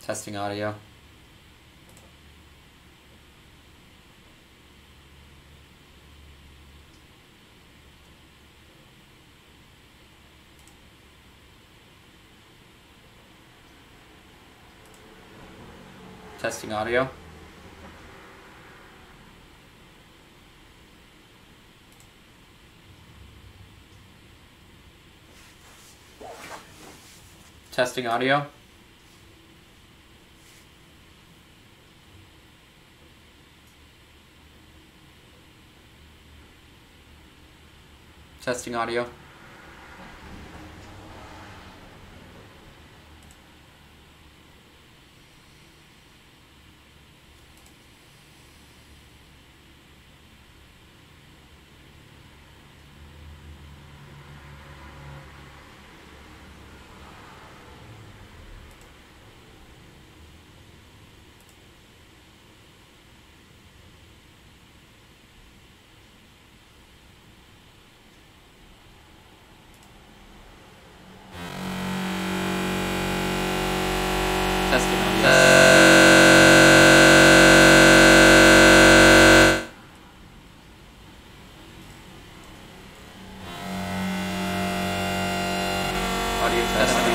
Testing audio. Testing audio. Testing audio. Testing audio. Testing audio. Audio testing.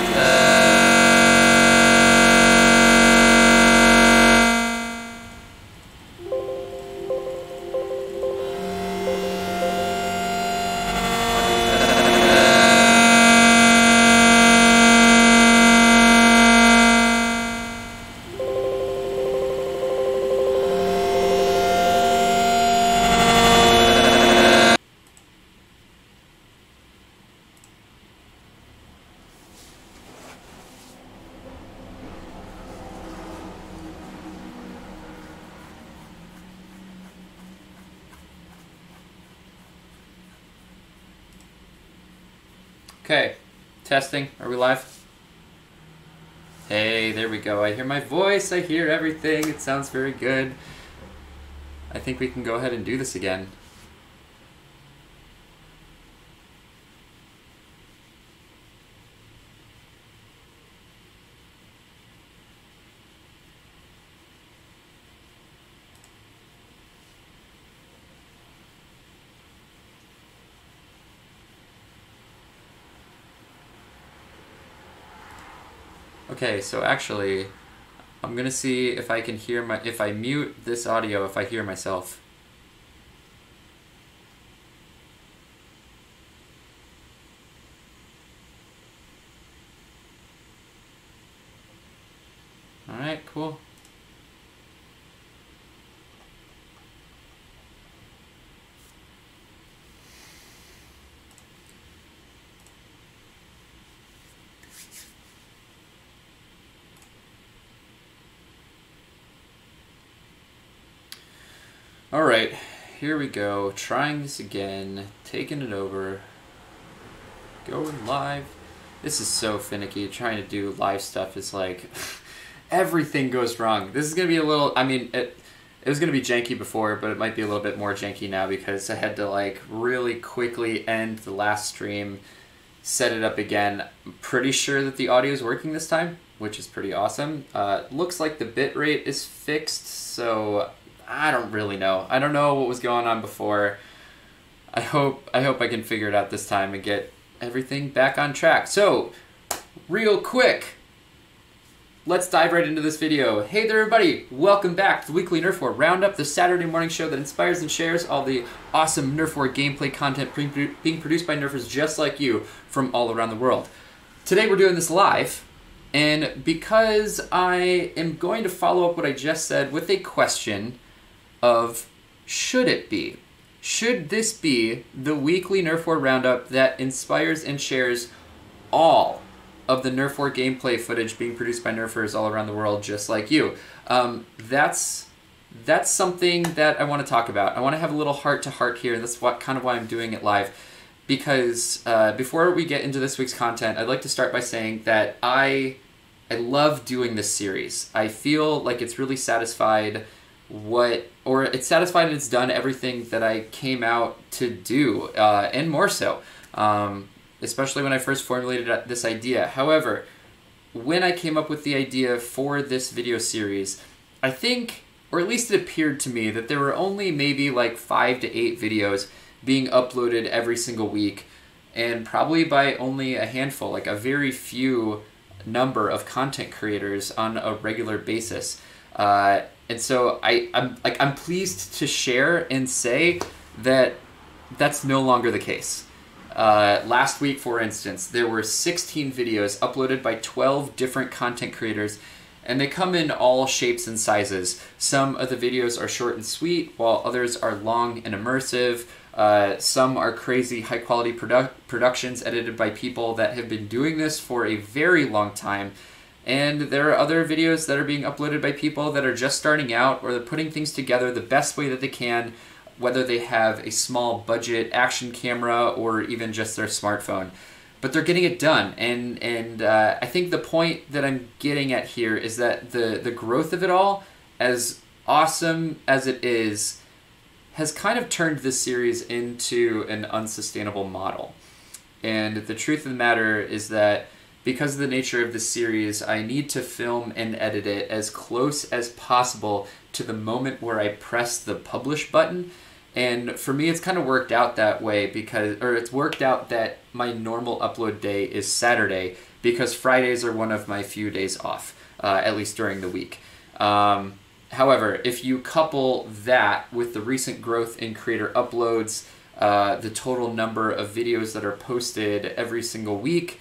Okay, testing. Are we live? Hey, there we go. I hear my voice. I hear everything. It sounds very good. I think we can go ahead and do this again. Okay, so actually, I'm gonna see if I can hear if I mute this audio, if I hear myself. All right, cool. Alright, here we go. Trying this again. Taking it over. Going live. This is so finicky. Trying to do live stuff is like... everything goes wrong. This is going to be a little... I mean, it was going to be janky before, but it might be a little bit more janky now because I had to like really quickly end the last stream, set it up again. I'm pretty sure that the audio is working this time, which is pretty awesome. Looks like the bitrate is fixed, so... I don't really know. I don't know what was going on before. I hope I can figure it out this time and get everything back on track. So, real quick, let's dive right into this video. Hey there everybody, welcome back to the weekly Nerf War Roundup, the Saturday morning show that inspires and shares all the awesome Nerf War gameplay content being produced by Nerfers just like you from all around the world. Today we're doing this live, and because I am going to follow up what I just said with a question of should it be? Should this be the weekly Nerf War Roundup that inspires and shares all of the Nerf War gameplay footage being produced by Nerfers all around the world just like you? That's something that I want to talk about. I want to have a little heart-to-heart here, and that's kind of why I'm doing it live. Because before we get into this week's content, I'd like to start by saying that I love doing this series. I feel like it's really satisfied it's satisfied and it's done everything that I came out to do, and more so, especially when I first formulated this idea. However, when I came up with the idea for this video series, I think, or at least it appeared to me, that there were only maybe like 5 to 8 videos being uploaded every single week, and probably by only a handful, like a very few number of content creators on a regular basis. And so I'm pleased to share and say that that's no longer the case. Last week, for instance, there were 16 videos uploaded by 12 different content creators, and they come in all shapes and sizes. Some of the videos are short and sweet, while others are long and immersive. Some are crazy high-quality productions edited by people that have been doing this for a very long time. And there are other videos that are being uploaded by people that are just starting out, or they're putting things together the best way that they can, whether they have a small budget action camera or even just their smartphone. But they're getting it done, and I think the point that I'm getting at here is that the growth of it all, as awesome as it is, has kind of turned this series into an unsustainable model. And the truth of the matter is that because of the nature of this series, I need to film and edit it as close as possible to the moment where I press the publish button. And for me, it's kind of worked out that way it's worked out that my normal upload day is Saturday, because Fridays are one of my few days off, at least during the week. However, if you couple that with the recent growth in creator uploads, the total number of videos that are posted every single week,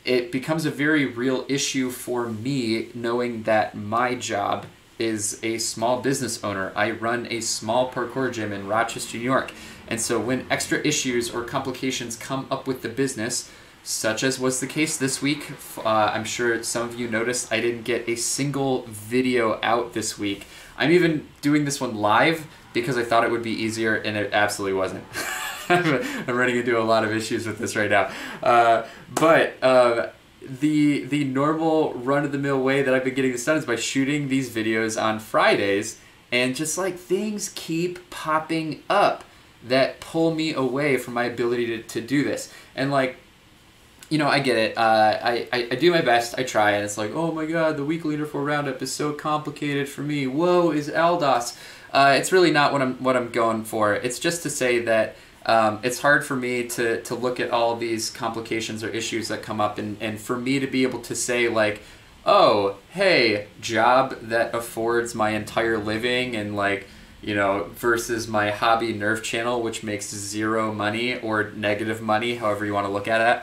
it becomes a very real issue for me, knowing that my job is a small business owner. I run a small parkour gym in Rochester, New York. And so when extra issues or complications come up with the business, such as was the case this week, I'm sure some of you noticed I didn't get a single video out this week. I'm even doing this one live because I thought it would be easier, and it absolutely wasn't. I'm running into a lot of issues with this right now. But the normal run-of-the-mill way that I've been getting this done is by shooting these videos on Fridays, and just like things keep popping up that pull me away from my ability to do this. And like, you know, I get it. I do my best. I try, and it's like, oh my god, the weekly Nerf roundup is so complicated for me. Whoa, is Aldoss? It's really not what I'm going for. It's just to say that it's hard for me to look at all these complications or issues that come up, and for me to be able to say like, oh, hey, job that affords my entire living, and like, you know, versus my hobby Nerf channel, which makes zero money or negative money, however you want to look at it.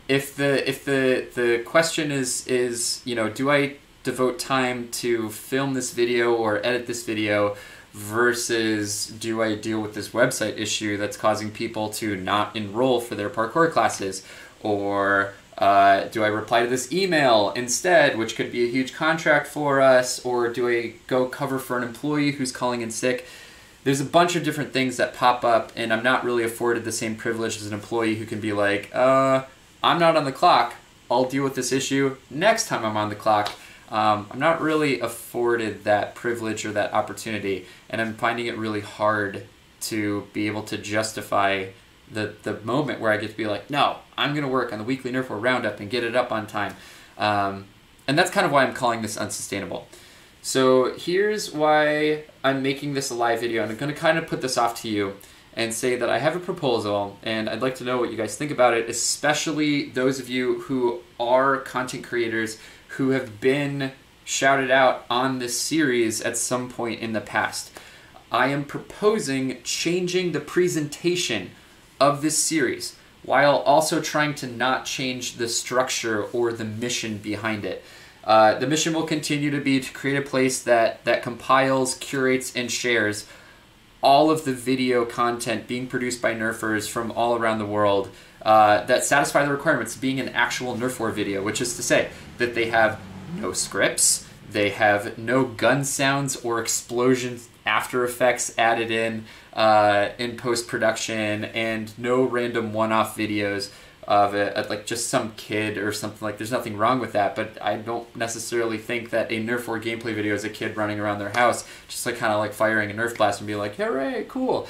If the question is, you know, do I devote time to film this video or edit this video, versus do I deal with this website issue that's causing people to not enroll for their parkour classes, or do I reply to this email instead, which could be a huge contract for us, or do I go cover for an employee who's calling in sick? There's a bunch of different things that pop up, and I'm not really afforded the same privilege as an employee who can be like, I'm not on the clock, I'll deal with this issue next time I'm on the clock. I'm not really afforded that privilege or that opportunity, and I'm finding it really hard to be able to justify the moment where I get to be like, no, I'm going to work on the weekly Nerf roundup and get it up on time. And that's kind of why I'm calling this unsustainable. So here's why I'm making this a live video, and I'm going to kind of put this off to you and say that I have a proposal, and I'd like to know what you guys think about it, especially those of you who are content creators who have been shouted out on this series at some point in the past. I am proposing changing the presentation of this series while also trying to not change the structure or the mission behind it. The mission will continue to be to create a place that compiles, curates, and shares all of the video content being produced by Nerfers from all around the world that satisfy the requirements of being an actual Nerf war video, which is to say that they have no scripts, they have no gun sounds or explosions, after effects added in post-production, and no random one-off videos of like just some kid or something. Like, there's nothing wrong with that, but I don't necessarily think that a Nerf 4 gameplay video is a kid running around their house just like kind of like firing a Nerf blast and being like, hooray, cool.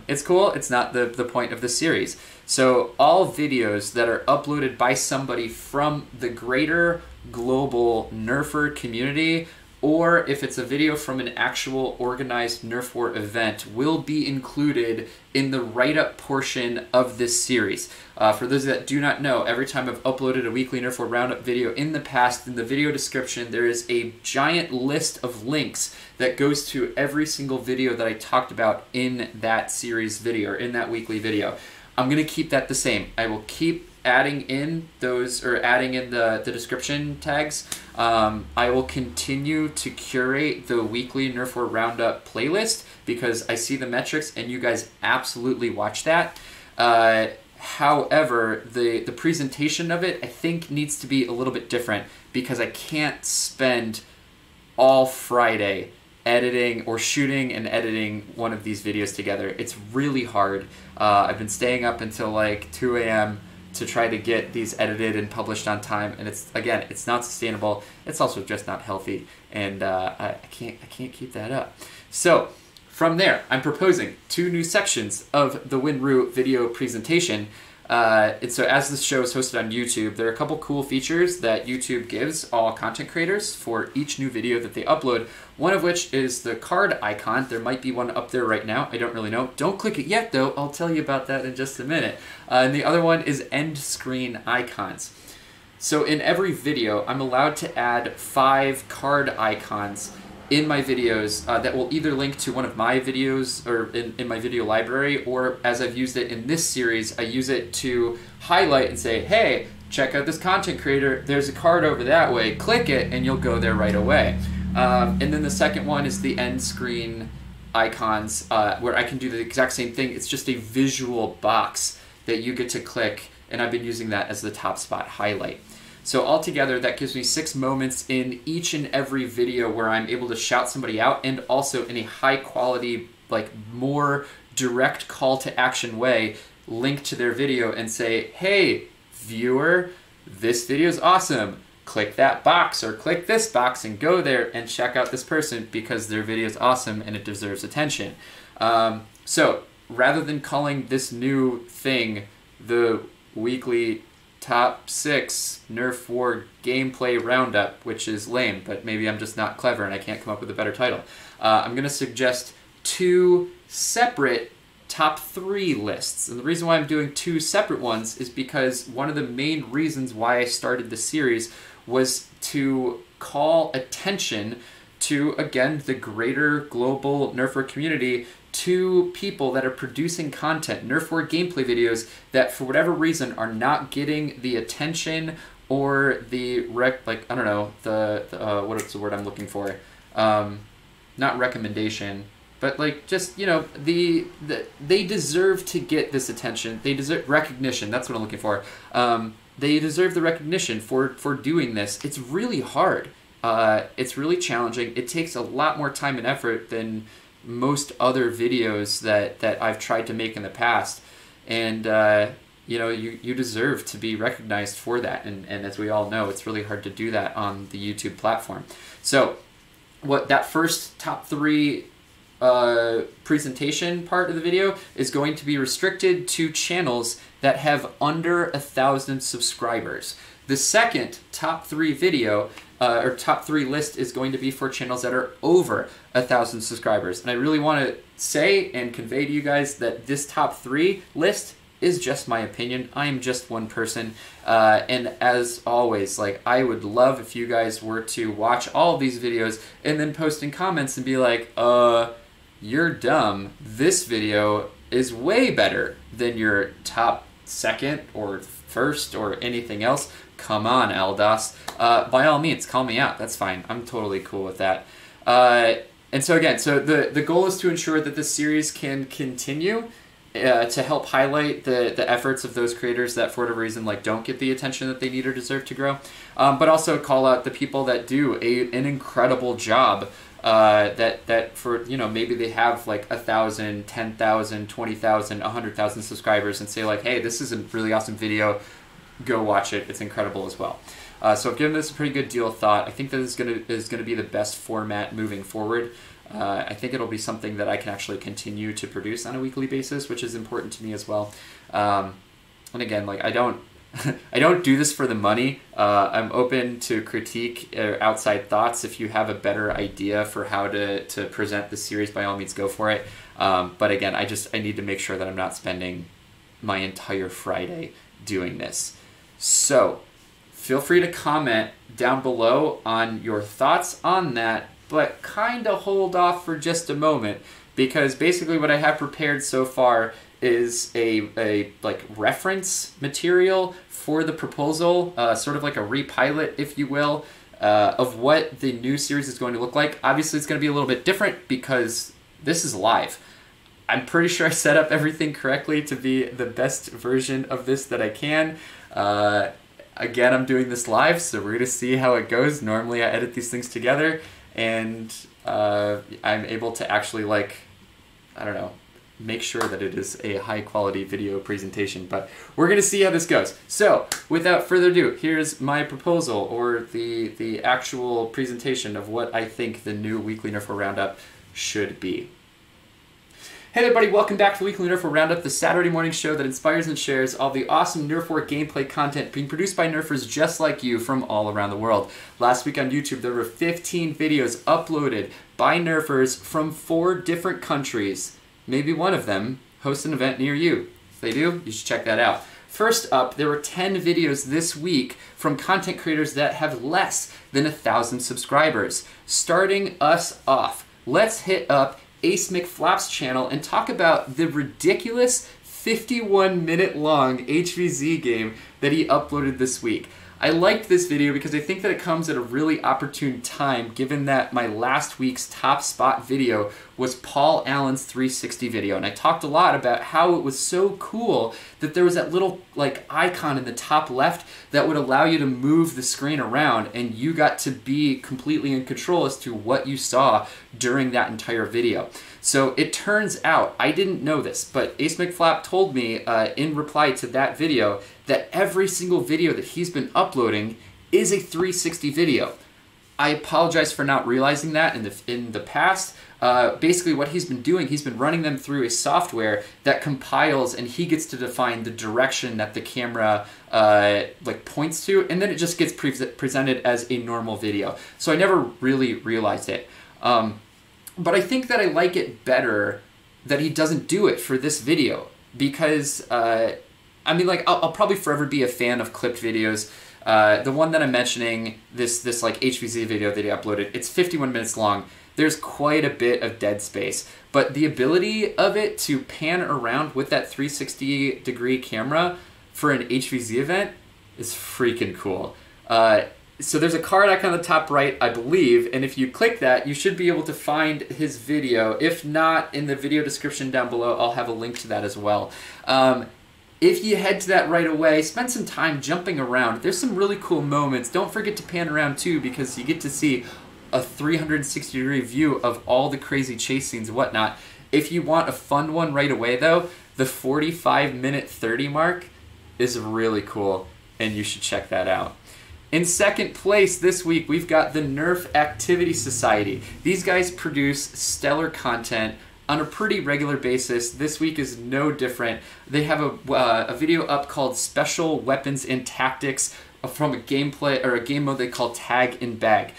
It's cool. It's not the point of the series. So all videos that are uploaded by somebody from the greater global Nerfer community, or if it's a video from an actual organized Nerf War event, will be included in the write-up portion of this series. For those that do not know, every time I've uploaded a weekly Nerf War Roundup video in the past, in the video description, there is a giant list of links that goes to every single video that I talked about in that series video, or in that weekly video. I'm going to keep that the same. I will keep adding in those, or adding in the description tags. I will continue to curate the weekly Nerf War Roundup playlist because I see the metrics and you guys absolutely watch that. However, the presentation of it, I think, needs to be a little bit different because I can't spend all Friday editing or shooting and editing one of these videos together. It's really hard. I've been staying up until like 2 a.m. to try to get these edited and published on time, and it's not sustainable. It's also just not healthy, and I can't keep that up. So from there, I'm proposing 2 new sections of the WinRoo video presentation. And so as this show is hosted on YouTube, there are a couple cool features that YouTube gives all content creators for each new video that they upload, one of which is the card icon. There might be one up there right now. I don't really know. Don't click it yet, though. I'll tell you about that in just a minute. And the other one is end screen icons. So in every video, I'm allowed to add 5 card icons in my videos that will either link to one of my videos or in my video library, or as I've used it in this series, I use it to highlight and say, hey, check out this content creator, there's a card over that way, click it, and you'll go there right away. And then the second one is the end screen icons, where I can do the exact same thing. It's just a visual box that you get to click, and I've been using that as the top spot highlight. So altogether, that gives me 6 moments in each and every video where I'm able to shout somebody out, and also in a high quality, like more direct call to action way, link to their video and say, hey, viewer, this video is awesome. Click that box or click this box and go there and check out this person because their video is awesome and it deserves attention. So rather than calling this new thing the weekly Top 6 Nerf War Gameplay Roundup, which is lame, but maybe I'm just not clever and I can't come up with a better title. I'm going to suggest 2 separate top 3 lists. And the reason why I'm doing 2 separate ones is because one of the main reasons why I started the series was to call attention to, again, the greater global Nerf War community, to people that are producing content, Nerf War gameplay videos, that for whatever reason are not getting the attention or the I don't know, what's the word I'm looking for? Not recommendation, but like just, you know, they deserve to get this attention. They deserve recognition. That's what I'm looking for. They deserve the recognition for doing this. It's really hard. It's really challenging. It takes a lot more time and effort than most other videos that I've tried to make in the past, and you know, you deserve to be recognized for that, and as we all know, it's really hard to do that on the YouTube platform. So what that first top 3 presentation part of the video is going to be restricted to channels that have under 1,000 subscribers. The second top 3 video or top 3 list is going to be for channels that are over 1,000 subscribers. And I really want to say and convey to you guys that this top 3 list is just my opinion. I am just one person. And as always, like, I would love if you guys were to watch all of these videos and then post in comments and be like, you're dumb. This video is way better than your top 2nd or 1st or anything else. Come on, Aldoss. By all means, call me out. That's fine. I'm totally cool with that. And so again, so the goal is to ensure that this series can continue to help highlight the efforts of those creators that for whatever reason like don't get the attention that they need or deserve to grow, but also call out the people that do an incredible job that for, you know, maybe they have like 1,000, 10,000, 20,000, 100,000 subscribers and say like, hey, this is a really awesome video, go watch it, it's incredible as well. So I've given this a pretty good deal of thought. I think that is gonna be the best format moving forward. I think it'll be something that I can actually continue to produce on a weekly basis, which is important to me as well. And again, like I don't do this for the money. I'm open to critique or outside thoughts. If you have a better idea for how to present the series, by all means, go for it. But again, I need to make sure that I'm not spending my entire Friday doing this. So feel free to comment down below on your thoughts on that, but kind of hold off for just a moment, because basically what I have prepared so far is a like reference material for the proposal, sort of like a repilot, if you will, of what the new series is going to look like. Obviously, it's going to be a little bit different because this is live. I'm pretty sure I set up everything correctly to be the best version of this that I can. Again, I'm doing this live, so we're going to see how it goes. Normally, I edit these things together, and I'm able to actually, like, I don't know, make sure that it is a high quality video presentation, but we're going to see how this goes. So without further ado, here's my proposal, or the actual presentation of what I think the new Weekly Nerf Roundup should be. Hey everybody, welcome back to the Weekly Nerf Roundup, the Saturday morning show that inspires and shares all the awesome Nerf War gameplay content being produced by Nerfers just like you from all around the world. Last week on YouTube, there were 15 videos uploaded by Nerfers from 4 different countries. Maybe one of them hosts an event near you. If they do, you should check that out. First up, there were 10 videos this week from content creators that have less than 1,000 subscribers. Starting us off, let's hit up AceMcFlop's channel and talk about the ridiculous 51-minute long HVZ game that he uploaded this week. I liked this video because I think that it comes at a really opportune time, given that my last week's top spot video was Paul Allen's 360 video, and I talked a lot about how it was so cool that there was that little like icon in the top left that would allow you to move the screen around, and you got to be completely in control as to what you saw during that entire video. So it turns out, I didn't know this, but AceMcFlop told me in reply to that video that every single video that he's been uploading is a 360 video. I apologize for not realizing that in the past. Basically what he's been doing, he's been running them through a software that compiles, and he gets to define the direction that the camera like points to, and then it just gets presented as a normal video. So I never really realized it. But I think that I like it better that he doesn't do it for this video, because I mean, like, I'll probably forever be a fan of clipped videos. The one that I'm mentioning, this like HVZ video that he uploaded, it's 51 minutes long. There's quite a bit of dead space, but the ability of it to pan around with that 360-degree camera for an HVZ event is freaking cool. So there's a card icon on the top right, I believe, and if you click that, you should be able to find his video. If not, in the video description down below, I'll have a link to that as well. If you head to that right away, spend some time jumping around. There's some really cool moments. Don't forget to pan around too, because you get to see a 360-degree view of all the crazy chase scenes and whatnot. If you want a fun one right away though, the 45-minute 30 mark is really cool, and you should check that out. In second place this week, we've got the Nerf Activity Society. These guys produce stellar content on a pretty regular basis. This week is no different. They have a video up called Special Weapons and Tactics from a gameplay or a game mode they call Tag and Bag.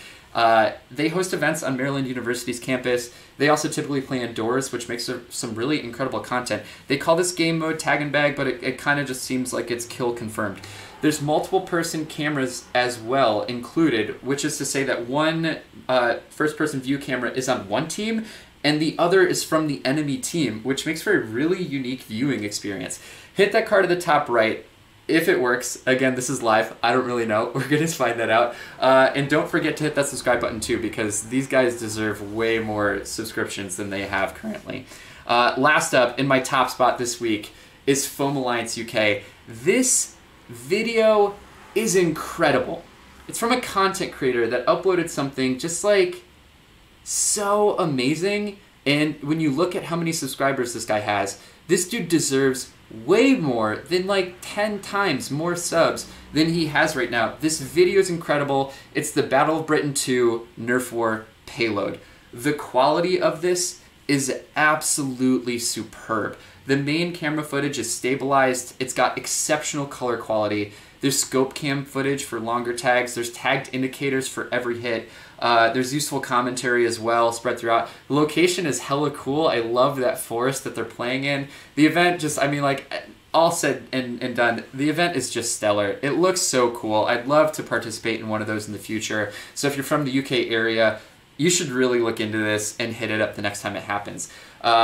They host events on Maryland University's campus. They also typically play indoors, which makes some really incredible content. They call this game mode Tag and Bag, but it kind of just seems like it's kill confirmed. There's multiple person cameras as well included, which is to say that one first person view camera is on one team and the other is from the enemy team, which makes for a really unique viewing experience. Hit that card at the top right if it works. Again, this is live. I don't really know. We're going to find that out. And don't forget to hit that subscribe button too, because these guys deserve way more subscriptions than they have currently. Last up, in my top spot this week, is Foam Alliance UK. This video is incredible. It's from a content creator that uploaded something just like so amazing. And when you look at how many subscribers this guy has, this dude deserves way more than like 10 times more subs than he has right now. This video is incredible. It's the Battle of Britain 2 Nerf War payload. The quality of this is absolutely superb. The main camera footage is stabilized. It's got exceptional color quality. There's scope cam footage for longer tags. There's tagged indicators for every hit. There's useful commentary as well spread throughout. The location is hella cool. I love that forest that they're playing in. The event just, I mean, like, all said and done, the event is just stellar. It looks so cool. I'd love to participate in one of those in the future. So if you're from the UK area, you should really look into this and hit it up the next time it happens.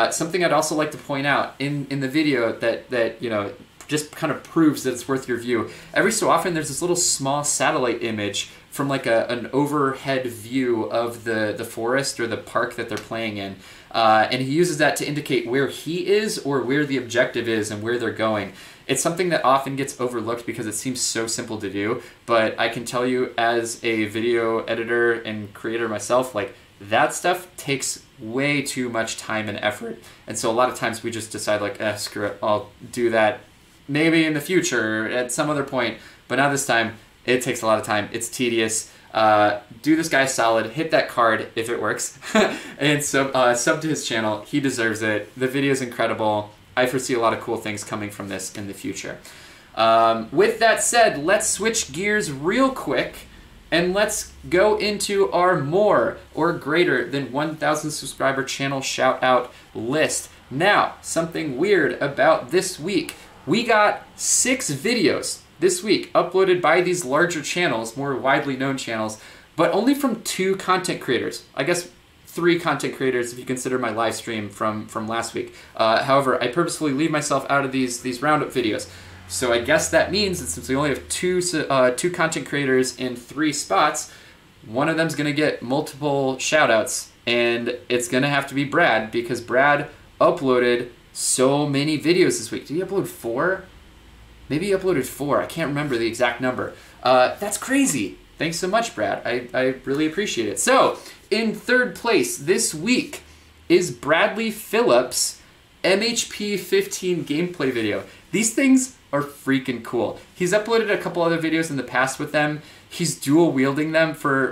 Something I'd also like to point out in the video that you know, just kind of proves that it's worth your view. Every so often there's this little small satellite image from like an overhead view of the forest or the park that they're playing in. And he uses that to indicate where he is or where the objective is and where they're going. It's something that often gets overlooked because it seems so simple to do, but I can tell you as a video editor and creator myself, like, that stuff takes way too much time and effort. And so a lot of times we just decide like, screw it, I'll do that maybe in the future at some other point. But now this time, it takes a lot of time. It's tedious. Do this guy solid. Hit that card if it works. And sub to his channel. He deserves it. The video is incredible. I foresee a lot of cool things coming from this in the future. With that said, let's switch gears real quick and let's go into our more or greater than 1,000 subscriber channel shout out list. Now, something weird about this week. We got 6 videos this week uploaded by these larger channels, more widely known channels, but only from 2 content creators. I guess 3 content creators if you consider my live stream from last week. However, I purposefully leave myself out of these roundup videos. So I guess that means that since we only have 2 content creators in 3 spots, one of them's going to get multiple shoutouts, and it's going to have to be Brad, because Brad uploaded so many videos this week. Did he upload 4? Maybe he uploaded 4. I can't remember the exact number. That's crazy. Thanks so much, Brad. I really appreciate it. So, in 3rd place this week is Bradley Phillips' MHP 15 gameplay video. These things are freaking cool. He's uploaded a couple other videos in the past with them. He's dual wielding them for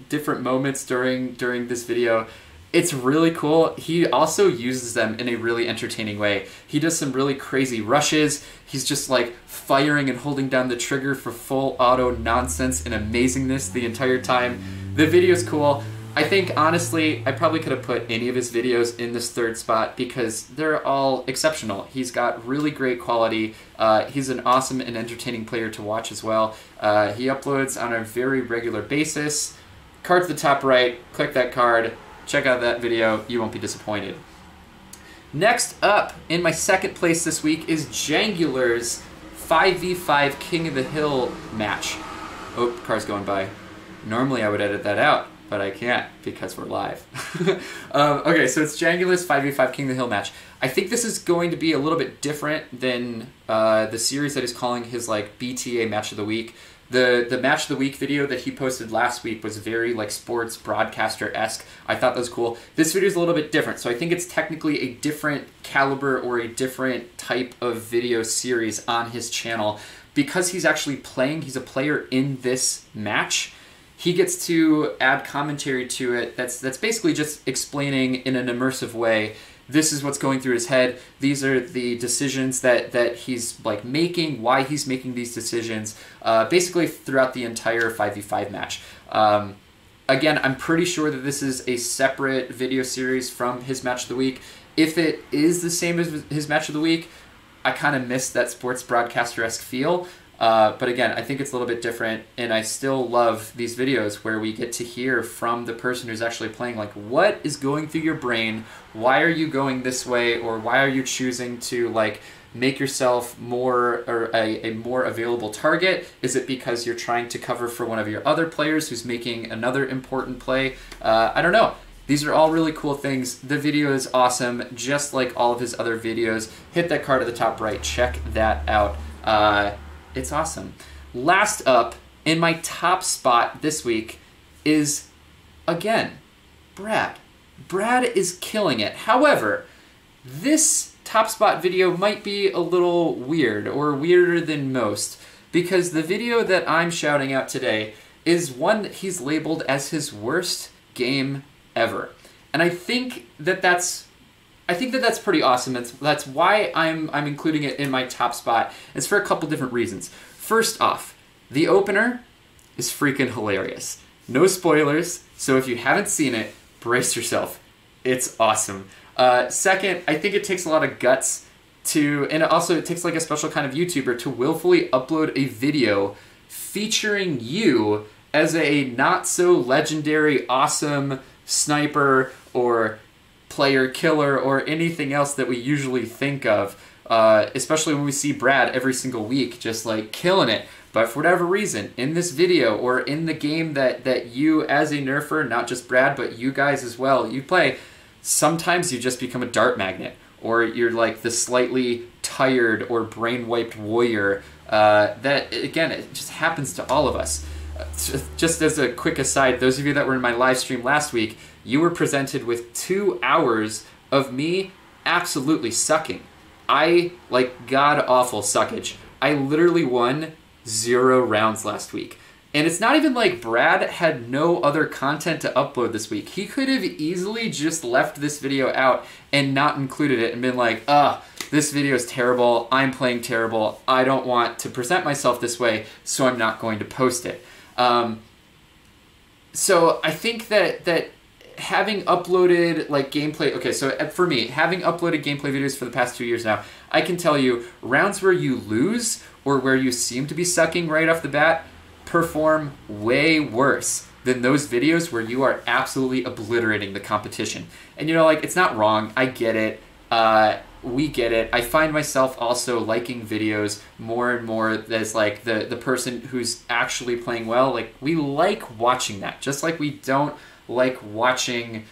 different moments during this video. It's really cool. He also uses them in a really entertaining way. He does some really crazy rushes. He's just like firing and holding down the trigger for full auto nonsense and amazingness the entire time. The video's cool. I think, honestly, I probably could have put any of his videos in this 3rd spot because they're all exceptional. He's got really great quality. He's an awesome and entertaining player to watch as well. He uploads on a very regular basis. Card to the top right, click that card, check out that video, you won't be disappointed. Next up, in my 2nd place this week, is Jangular's 5v5 King of the Hill match. Oh, car's going by. Normally I would edit that out, but I can't because we're live. Okay, so it's Jangular's 5v5 King of the Hill match. I think this is going to be a little bit different than the series that he's calling his like BTA Match of the Week. The Match of the Week video that he posted last week was very like sports broadcaster-esque. I thought that was cool. This video is a little bit different, so I think it's technically a different caliber or a different type of video series on his channel. Because he's actually playing, he's a player in this match, he gets to add commentary to it that's basically just explaining in an immersive way, this is what's going through his head, these are the decisions that he's like making, why he's making these decisions, basically throughout the entire 5v5 match. Again, I'm pretty sure that this is a separate video series from his Match of the Week. If it is the same as his Match of the Week, I kind of miss that sports broadcaster-esque feel. But again, I think it's a little bit different, and I still love these videos where we get to hear from the person who's actually playing, like, what is going through your brain? Why are you going this way? Or why are you choosing to, like, make yourself more or a more available target? Is it because you're trying to cover for one of your other players who's making another important play? I don't know. These are all really cool things. The video is awesome, just like all of his other videos. Hit that card at the top right. Check that out. It's awesome. Last up, in my top spot this week is, again, Brad. Brad is killing it. However, this top spot video might be a little weird, or weirder than most, because the video that I'm shouting out today is one that he's labeled as his worst game ever. And I think that that's pretty awesome. That's why I'm including it in my top spot. It's for a couple different reasons. First off, the opener is freaking hilarious. No spoilers, so if you haven't seen it, brace yourself. It's awesome. Second, I think it takes a lot of guts to, and also it takes like a special kind of YouTuber to willfully upload a video featuring you as a not so legendary, awesome sniper or player killer or anything else that we usually think of, especially when we see Brad every single week just like killing it. But for whatever reason, in this video or in the game that you as a nerfer, not just Brad, but you guys as well, you play, sometimes you just become a dart magnet, or you're like the slightly tired or brain-wiped warrior. That, again, it just happens to all of us. Just as a quick aside, those of you that were in my live stream last week, you were presented with 2 hours of me absolutely sucking. I, like, god-awful suckage. I literally won 0 rounds last week. And it's not even like Brad had no other content to upload this week. He could have easily just left this video out and not included it and been like, this video is terrible, I'm playing terrible, I don't want to present myself this way, so I'm not going to post it. So I think that having uploaded like gameplay, okay, so for me, having uploaded gameplay videos for the past 2 years now, I can tell you rounds where you lose or where you seem to be sucking right off the bat perform way worse than those videos where you are absolutely obliterating the competition. And you know, like, it's not wrong, I get it, we get it. I find myself also liking videos more and more as like the person who's actually playing well. Like, we like watching that, just like we don't like watching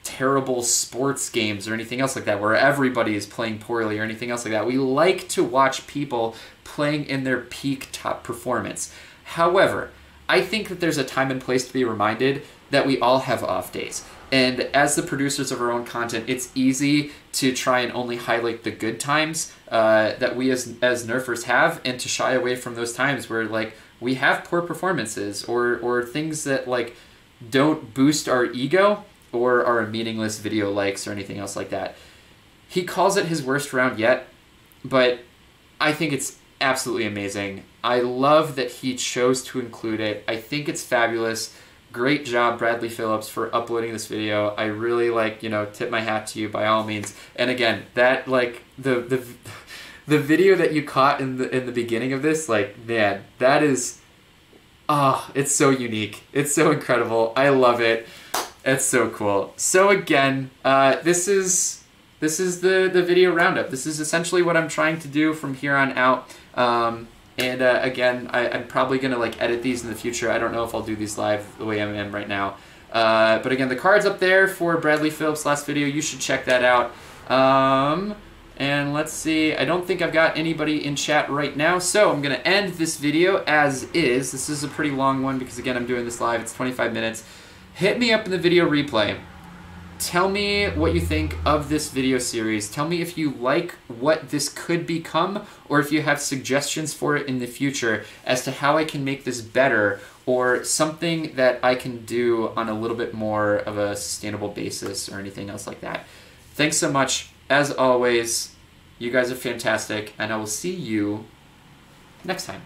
terrible sports games or anything else like that where everybody is playing poorly or anything else like that. We like to watch people playing in their peak top performance. However, I think that there's a time and place to be reminded that we all have off days. And as the producers of our own content, it's easy to try and only highlight the good times that we as nerfers have, and to shy away from those times where like we have poor performances or things that like don't boost our ego or are meaningless video likes or anything else like that. He calls it his worst round yet, but I think it's absolutely amazing. I love that he chose to include it. I think it's fabulous. Great job, Bradley Phillips, for uploading this video. I really, like, you know, tip my hat to you by all means. And again, that, like, the video that you caught in the beginning of this, like, man, that is, it's so unique. It's so incredible. I love it. It's so cool. So again, this is the video roundup. This is essentially what I'm trying to do from here on out. And again, I'm probably going to like edit these in the future. I don't know if I'll do these live the way I am right now. But again, the card's up there for Bradley Phillips' last video. You should check that out. And let's see. I don't think I've got anybody in chat right now. So I'm going to end this video as is. This is a pretty long one because, again, I'm doing this live. It's 25 minutes. Hit me up in the video replay. Tell me what you think of this video series. Tell me if you like what this could become, or if you have suggestions for it in the future as to how I can make this better, or something that I can do on a little bit more of a sustainable basis or anything else like that. Thanks so much. As always, you guys are fantastic, and I will see you next time.